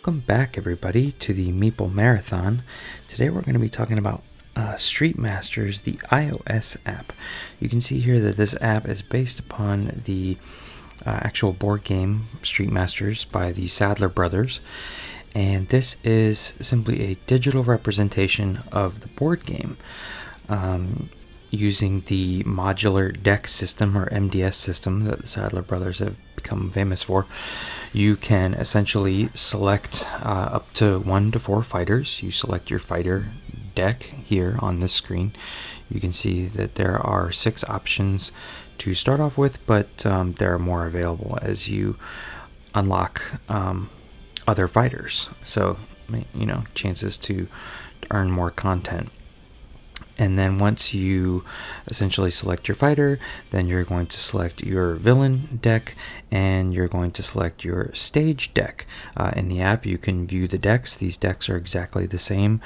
Welcome back, everybody, to the Meeple Marathon. Today we're going to be talking about Street Masters, the iOS app. You can see here that this app is based upon the actual board game Street Masters by the Sadler Brothers. And this is simply a digital representation of the board game using the modular deck system, or MDS system, that the Sadler Brothers have become famous for. You can essentially select up to 1 to 4 fighters. You select your fighter deck here on this screen. You can see that there are 6 options to start off with, but there are more available as you unlock other fighters. So, chances to earn more content. And then once you essentially select your fighter, then you're going to select your villain deck, and you're going to select your stage deck. In the app, you can view the decks. These decks are exactly the same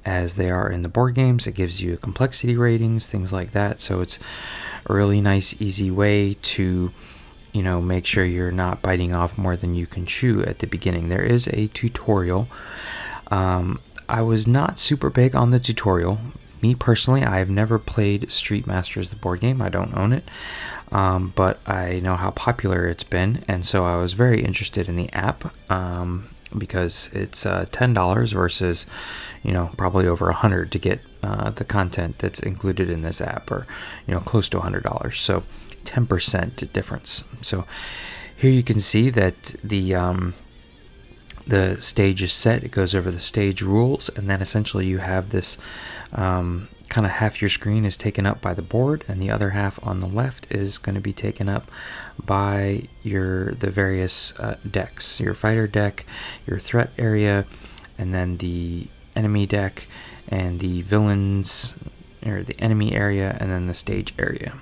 as they are in the board games. It gives you complexity ratings, things like that. So it's a really nice, easy way to make sure you're not biting off more than you can chew at the beginning. There is a tutorial. I was not super big on the tutorial. Me personally, I have never played Street Masters, the board game. I don't own it, but I know how popular it's been, and so I was very interested in the app because it's $10 versus, probably over $100 to get the content that's included in this app, or close to $100. So 10% difference. So here you can see that the stage is set. It goes over the stage rules, and then essentially you have this kind of half your screen is taken up by the board, and the other half on the left is going to be taken up by the various decks. Your fighter deck, your threat area, and then the enemy deck, and the villains, or the enemy area, and then the stage area.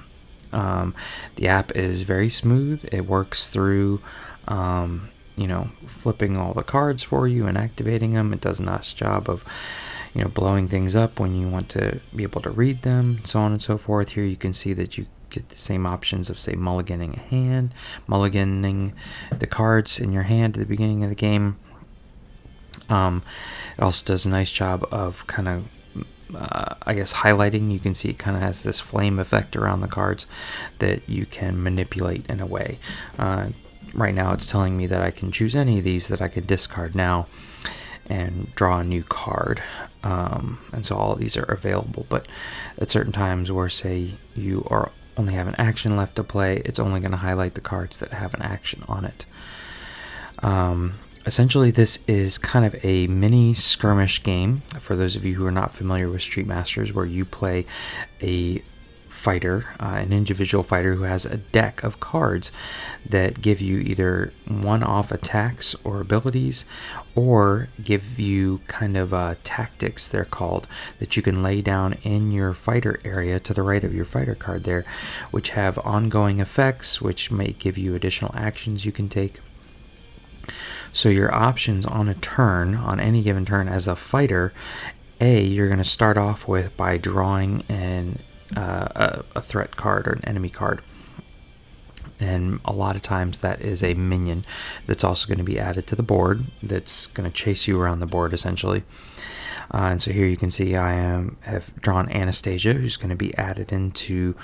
The app is very smooth. It works through flipping all the cards for you and activating them. It does a nice job of blowing things up when you want to be able to read them, so on and so forth. Here you can see that you get the same options of, say, mulliganing the cards in your hand at the beginning of the game. It also does a nice job of kind of highlighting. You can see it kind of has this flame effect around the cards that you can manipulate in a way. Right now it's telling me that I can choose any of these that I could discard now and draw a new card. And so all of these are available, but at certain times where, say, you only have an action left to play, it's only going to highlight the cards that have an action on it. Essentially, this is kind of a mini skirmish game, for those of you who are not familiar with Street Masters, where you play a fighter, an individual fighter who has a deck of cards that give you either one-off attacks or abilities, or give you kind of tactics, they're called, that you can lay down in your fighter area to the right of your fighter card there, which have ongoing effects, which may give you additional actions you can take. So your options on a turn, on any given turn as a fighter, you're going to start off with by drawing a threat card or an enemy card, and a lot of times that is a minion that's also going to be added to the board, that's going to chase you around the board essentially. And so here you can see I have drawn Anastasia, who's going to be added into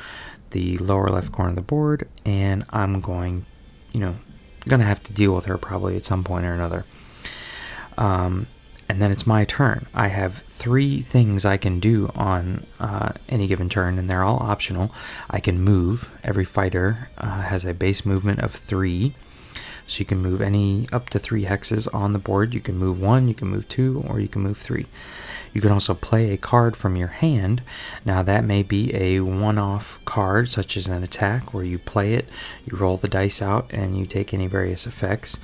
the lower left corner of the board, and I'm going to have to deal with her probably at some point or another. And then it's my turn. I have 3 things I can do on any given turn, and they're all optional. I can move. Every fighter has a base movement of 3. So you can move up to 3 hexes on the board. You can move 1, you can move 2, or you can move 3. You can also play a card from your hand. Now that may be a one-off card, such as an attack, where you play it, you roll the dice out, and you take any various effects.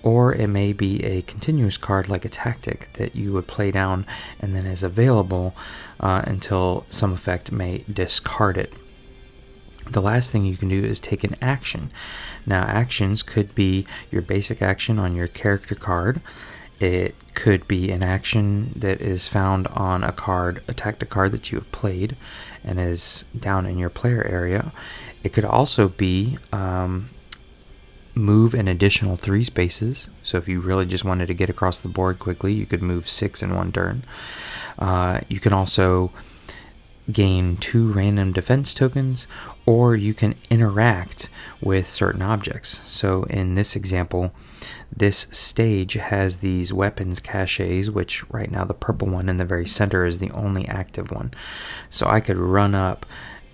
Or it may be a continuous card, like a tactic, that you would play down and then is available until some effect may discard it. The last thing you can do is take an action. Now, actions could be your basic action on your character card. It could be an action that is found on a tactic card that you have played and is down in your player area. It could also be move an additional 3 spaces. So if you really just wanted to get across the board quickly, you could move 6 in one turn. You can also gain 2 random defense tokens, or you can interact with certain objects. So in this example, this stage has these weapons caches, which right now the purple one in the very center is the only active one. So I could run up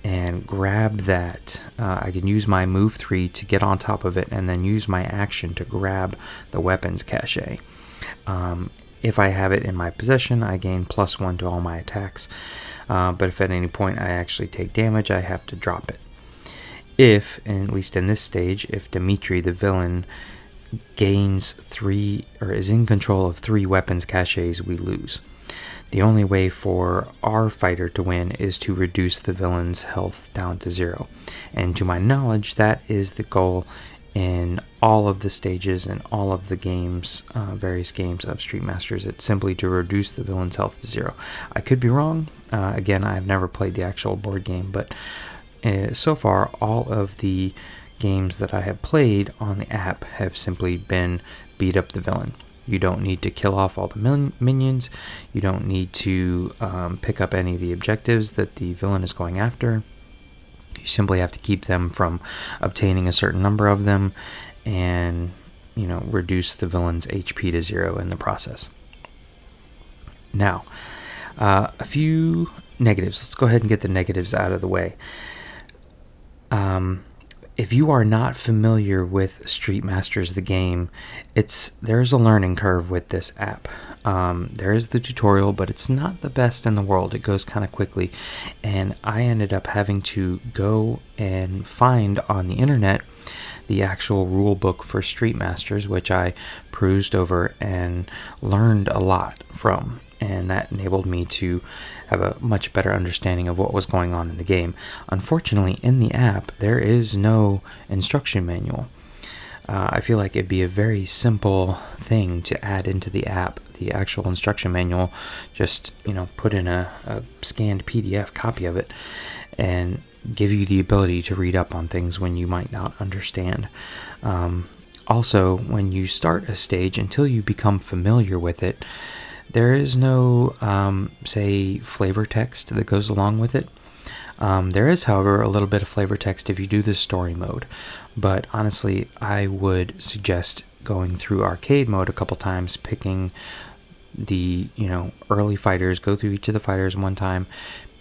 and grab that. I can use my move 3 to get on top of it, and then use my action to grab the weapons cache. If I have it in my possession, I gain +1 to all my attacks. But if at any point I actually take damage, I have to drop it. If, and at least in this stage, if Dimitri, the villain, gains 3 or is in control of 3 weapons caches, we lose. The only way for our fighter to win is to reduce the villain's health down to 0. And to my knowledge, that is the goal in all of the stages and all of the games, various games of Street Masters. It's simply to reduce the villain's health to 0. I could be wrong. Again, I've never played the actual board game, but so far all of the games that I have played on the app have simply been beat up the villain. You don't need to kill off all the minions. You don't need to pick up any of the objectives that the villain is going after. You simply have to keep them from obtaining a certain number of them, and reduce the villain's HP to 0 in the process. Now, a few negatives. Let's go ahead and get the negatives out of the way. If you are not familiar with Street Masters the game, there's a learning curve with this app. There is the tutorial, but it's not the best in the world. It goes kind of quickly, and I ended up having to go and find on the internet the actual rule book for Street Masters, which I perused over and learned a lot from, and that enabled me to have a much better understanding of what was going on in the game. Unfortunately, in the app, there is no instruction manual. I feel like it'd be a very simple thing to add into the app, the actual instruction manual. Just put in a scanned PDF copy of it and give you the ability to read up on things when you might not understand. Also, when you start a stage, until you become familiar with it, there is no, say, flavor text that goes along with it. There is, however, a little bit of flavor text if you do the story mode. But honestly, I would suggest going through arcade mode a couple times, picking the, early fighters, go through each of the fighters one time,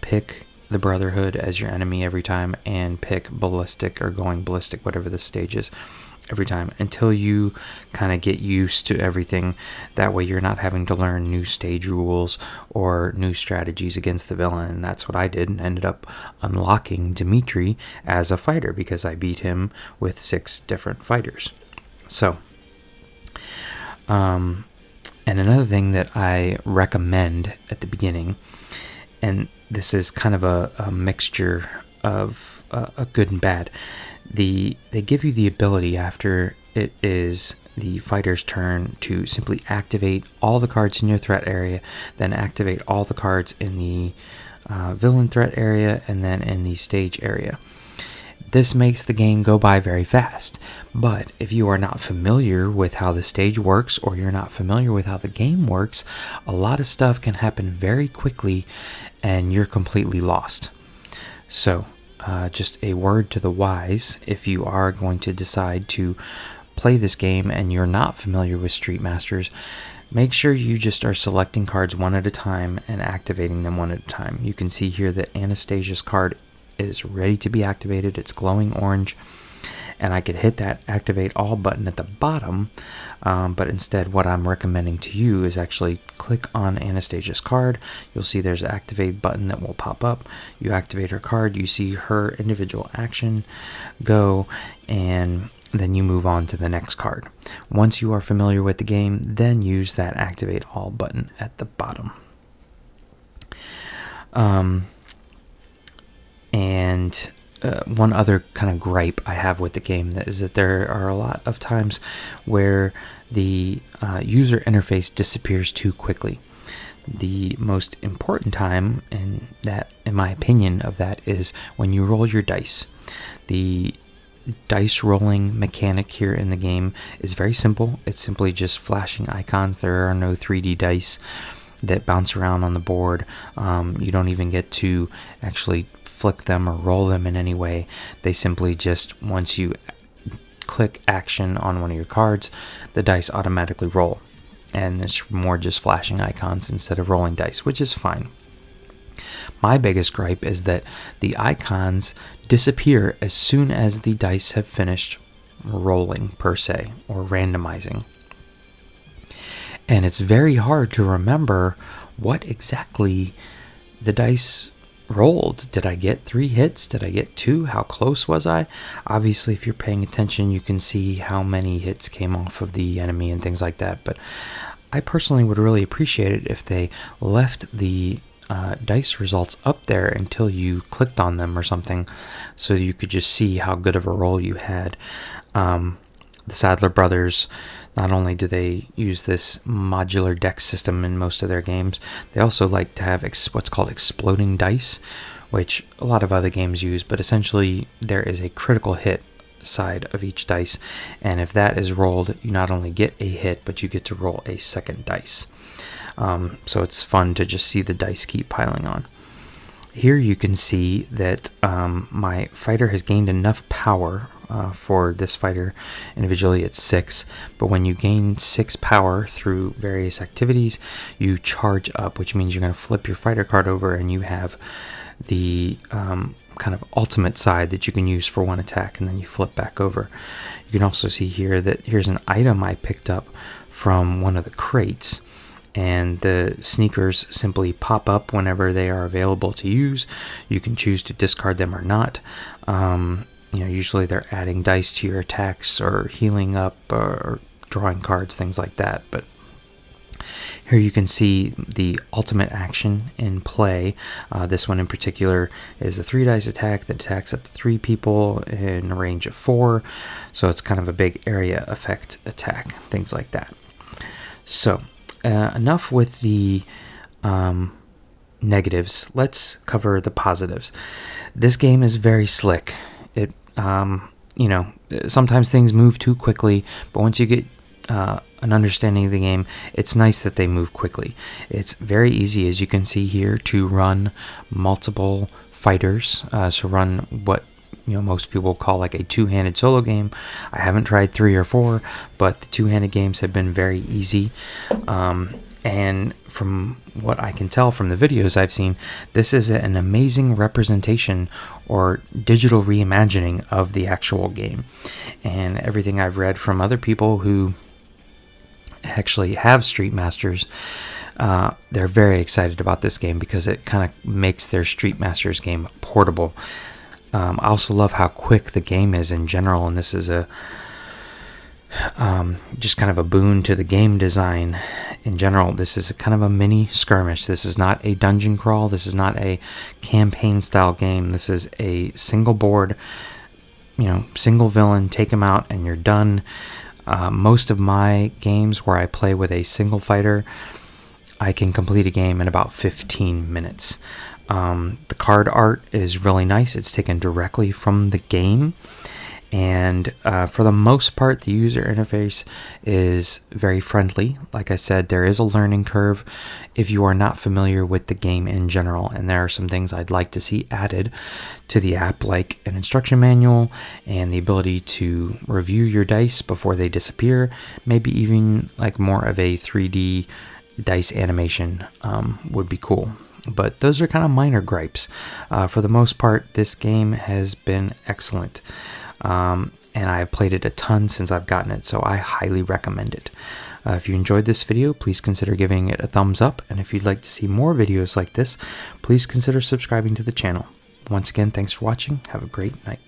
pick the Brotherhood as your enemy every time, and pick ballistic or going ballistic, whatever the stage is, every time, until you kind of get used to everything. That way you're not having to learn new stage rules or new strategies against the villain. And that's what I did, and ended up unlocking Dimitri as a fighter because I beat him with 6 different fighters. So and another thing that I recommend at the beginning, and this is kind of a mixture of a good and bad. They give you the ability after it is the fighter's turn to simply activate all the cards in your threat area, then activate all the cards in the villain threat area, and then in the stage area. This makes the game go by very fast, but if you are not familiar with how the stage works, or you're not familiar with how the game works, a lot of stuff can happen very quickly and you're completely lost. So just a word to the wise: if you are going to decide to play this game and you're not familiar with Street Masters, make sure you just are selecting cards one at a time and activating them one at a time. You can see here that Anastasia's card is ready to be activated. It's glowing orange, and I could hit that activate all button at the bottom, but instead what I'm recommending to you is actually click on Anastasia's card. You'll see there's an activate button that will pop up. You activate her card, you see her individual action go, and then you move on to the next card. Once you are familiar with the game, then use that activate all button at the bottom. One other kind of gripe I have with the game is that there are a lot of times where the user interface disappears too quickly. The most important time, in my opinion, of that is when you roll your dice. The dice rolling mechanic here in the game is very simple. It's simply just flashing icons. There are no 3D dice that bounce around on the board. You don't even get to actually flick them or roll them in any way. They simply just, once you click action on one of your cards, the dice automatically roll. And it's more just flashing icons instead of rolling dice, which is fine. My biggest gripe is that the icons disappear as soon as the dice have finished rolling, per se, or randomizing. And it's very hard to remember what exactly the dice rolled. Did I get 3 hits? Did I get 2? How close was I? Obviously, if you're paying attention, you can see how many hits came off of the enemy and things like that. But I personally would really appreciate it if they left the dice results up there until you clicked on them or something, so you could just see how good of a roll you had. The Sadler Brothers, not only do they use this modular deck system in most of their games, they also like to have what's called exploding dice, which a lot of other games use, but essentially there is a critical hit side of each dice, and if that is rolled, you not only get a hit, but you get to roll a second dice. So it's fun to just see the dice keep piling on. Here you can see that my fighter has gained enough power. For this fighter individually it's 6, but when you gain 6 power through various activities, you charge up, which means you're going to flip your fighter card over and you have the kind of ultimate side that you can use for one attack, and then you flip back over. You can also see here that here's an item I picked up from one of the crates, and the sneakers simply pop up whenever they are available to use. You can choose to discard them or not. Usually they're adding dice to your attacks or healing up or drawing cards, things like that. But here you can see the ultimate action in play. This one in particular is a 3 dice attack that attacks up to 3 people in a range of 4. So it's kind of a big area effect attack, things like that. So enough with the negatives. Let's cover the positives. This game is very slick. It sometimes things move too quickly, but once you get an understanding of the game, it's nice that they move quickly. It's very easy, as you can see here, to run multiple fighters, so run what most people call like a 2-handed solo game. I haven't tried 3 or 4, but the 2-handed games have been very easy. And from what I can tell from the videos I've seen, this is an amazing representation or digital reimagining of the actual game. And everything I've read from other people who actually have Street Masters, they're very excited about this game because it kind of makes their Street Masters game portable. I also love how quick the game is in general, and this is just kind of a boon to the game design in general. This is kind of a mini skirmish. This is not a dungeon crawl. This is not a campaign style game. This is a single board, single villain, take them out and you're done. Most of my games where I play with a single fighter, I can complete a game in about 15 minutes. The card art is really nice. It's taken directly from the game. And for the most part, the user interface is very friendly. Like I said, there is a learning curve if you are not familiar with the game in general. And there are some things I'd like to see added to the app, like an instruction manual and the ability to review your dice before they disappear. Maybe even like more of a 3D dice animation would be cool. But those are kind of minor gripes. For the most part, this game has been excellent. And I've played it a ton since I've gotten it, so I highly recommend it. If you enjoyed this video, please consider giving it a thumbs up, and if you'd like to see more videos like this, please consider subscribing to the channel. Once again, thanks for watching. Have a great night.